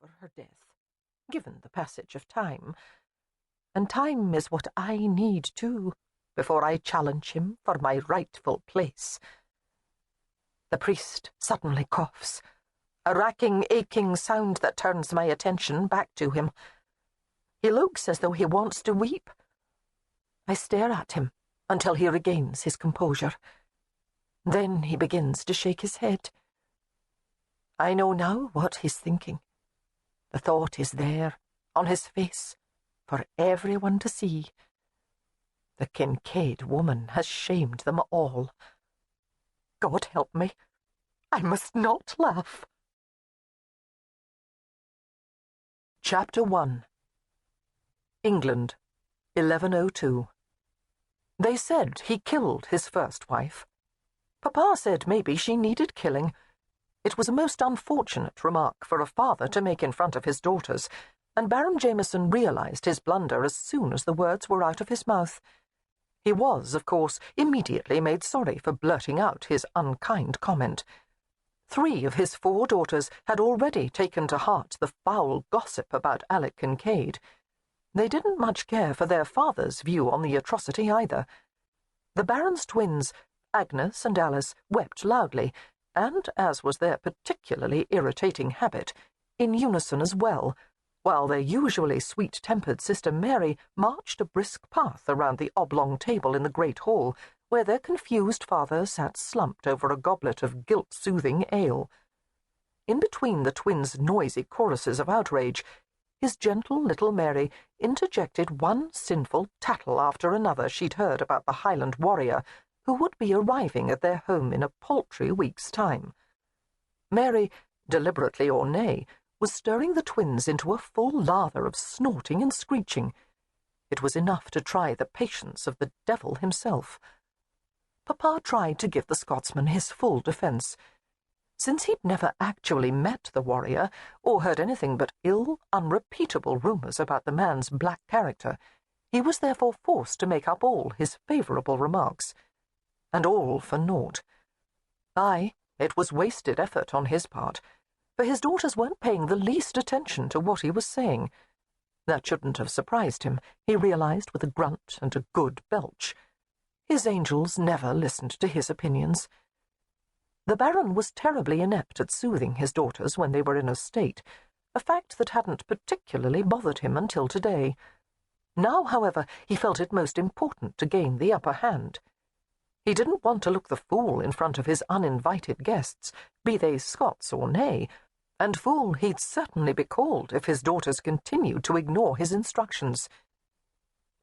over her death, given the passage of time. And time is what I need too, before I challenge him for my rightful place. The priest suddenly coughs, a racking, aching sound that turns my attention back to him. He looks as though he wants to weep. I stare at him until he regains his composure. Then he begins to shake his head. I know now what he's thinking. The thought is there, on his face, for everyone to see. The Kincaid woman has shamed them all. God help me, I must not laugh. Chapter 1. England, 1102. They said he killed his first wife. Papa said maybe she needed killing. It was a most unfortunate remark for a father to make in front of his daughters, and Baron Jamison realized his blunder as soon as the words were out of his mouth. He was, of course, immediately made sorry for blurting out his unkind comment. 3 of his 4 daughters had already taken to heart the foul gossip about Alec Kincaid. They didn't much care for their father's view on the atrocity either. The Baron's twins, Agnes and Alice, wept loudly, and, as was their particularly irritating habit, in unison as well, while their usually sweet-tempered sister Mary marched a brisk path around the oblong table in the great hall, where their confused father sat slumped over a goblet of guilt-soothing ale. In between the twins' noisy choruses of outrage, his gentle little Mary interjected one sinful tattle after another she'd heard about the Highland warrior who would be arriving at their home in a paltry week's time. Mary, deliberately or nay, was stirring the twins into a full lather of snorting and screeching. It was enough to try the patience of the devil himself. Papa tried to give the Scotsman his full defence. Since he'd never actually met the warrior, or heard anything but ill, unrepeatable rumours about the man's black character, he was therefore forced to make up all his favourable remarks. And all for naught. Aye, it was wasted effort on his part, for his daughters weren't paying the least attention to what he was saying. That shouldn't have surprised him, he realized with a grunt and a good belch. His angels never listened to his opinions. The Baron was terribly inept at soothing his daughters when they were in a state, a fact that hadn't particularly bothered him until today. Now, however, he felt it most important to gain the upper hand. He didn't want to look the fool in front of his uninvited guests, be they Scots or nay, and fool he'd certainly be called if his daughters continued to ignore his instructions.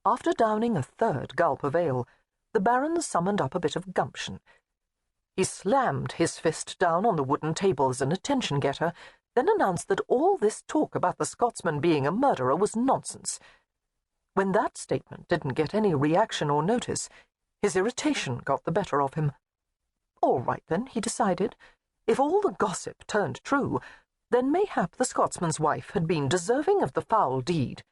After downing a 3rd gulp of ale, the Baron summoned up a bit of gumption. He slammed his fist down on the wooden table as an attention-getter, then announced that all this talk about the Scotsman being a murderer was nonsense. When that statement didn't get any reaction or notice, his irritation got the better of him. All right, then, he decided. If all the gossip turned true, then mayhap the Scotsman's wife had been deserving of the foul deed.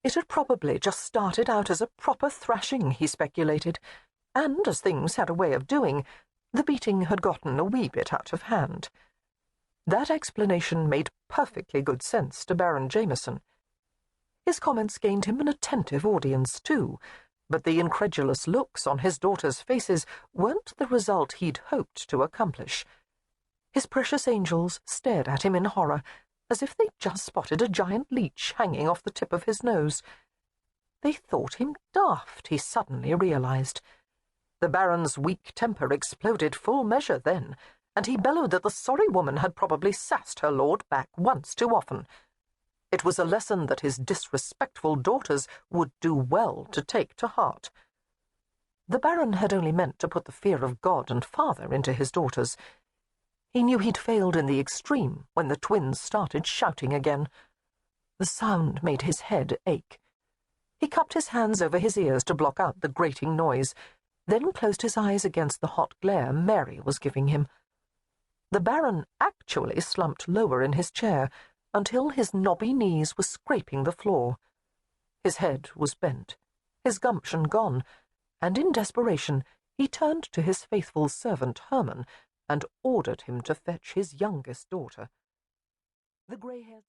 It had probably just started out as a proper thrashing, he speculated, and, as things had a way of doing, the beating had gotten a wee bit out of hand. That explanation made perfectly good sense to Baron Jamison. His comments gained him an attentive audience, too, but the incredulous looks on his daughters' faces weren't the result he'd hoped to accomplish. His precious angels stared at him in horror, as if they'd just spotted a giant leech hanging off the tip of his nose. They thought him daft, he suddenly realized. The Baron's weak temper exploded full measure then, and he bellowed that the sorry woman had probably sassed her lord back once too often. It was a lesson that his disrespectful daughters would do well to take to heart. The Baron had only meant to put the fear of God and father into his daughters. He knew he'd failed in the extreme when the twins started shouting again. The sound made his head ache. He cupped his hands over his ears to block out the grating noise, then closed his eyes against the hot glare Mary was giving him. The Baron actually slumped lower in his chair, until his knobby knees were scraping the floor. His head was bent, his gumption gone, and in desperation he turned to his faithful servant Herman and ordered him to fetch his youngest daughter. The grey-haired